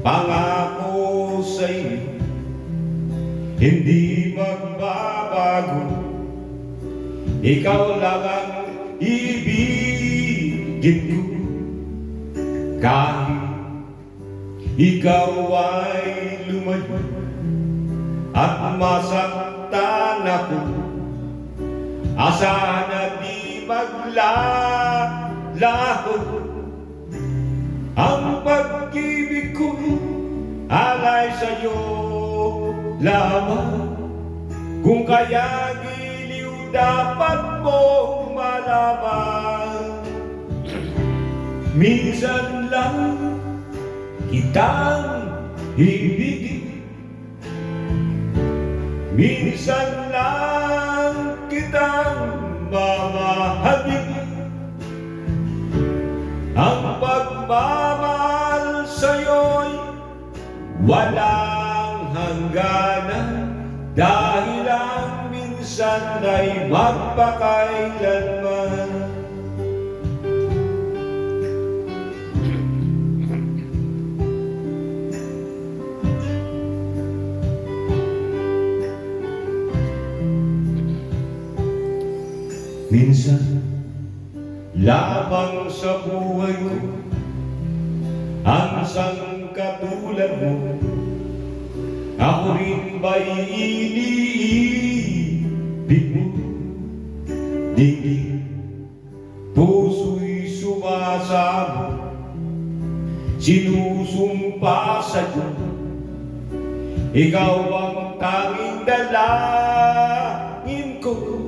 pangako sa'yo, hindi magbabago. Ikaw lang ang ibigin ko, kahit ikaw ay lumayo at masaktan ako. Asahan na di maglalaho ang pag-ibig ko, alay sa'yo lamang. Kung kaya giliw dapat mong malaman, minsan lang kitang ibigin, minsan lang kitang mamahalin. Ang pagmamahal sa'yo'y walang hangganan, dahil ang minsan ay magpakailanman. Minsan lamang sa buhay ko ang isang katulad mo. Ako rin ba'y iniibig mo? Dingding, puso'y sumasamo, sinusumpa sa'yo. Ikaw ang tanging dalangin ko,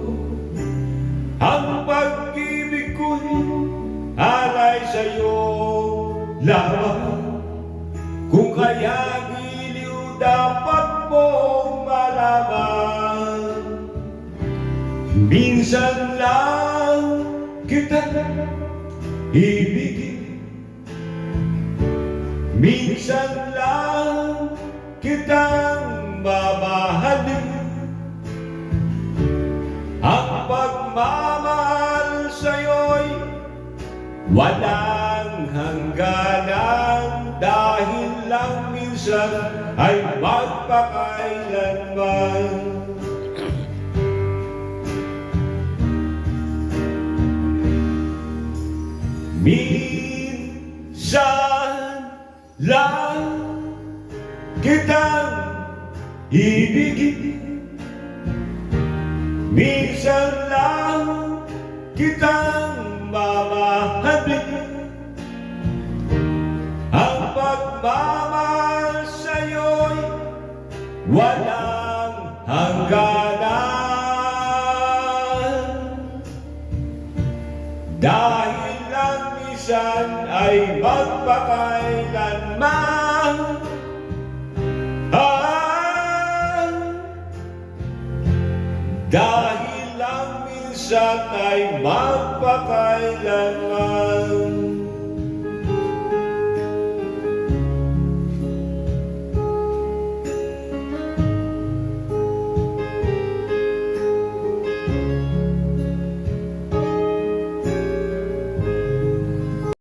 ang pag-ibig ko'y alay sa'yo lamang. Kung kaya giliw dapat mong malaman, minsan lang kita ibigin, minsan lang kitang mamahalin. Ang pagmamahal sa'yo'y walang hangganan, dahil lang minsan ay magpakailanman. Minsan lang kitang ibigin, minsan lang kitang mamahalin. Ang pagmamahal sa'yo'y walang hangganan, dahil lang minsan ay magpakailanman. Dahil lang minsan ay magpakailanman.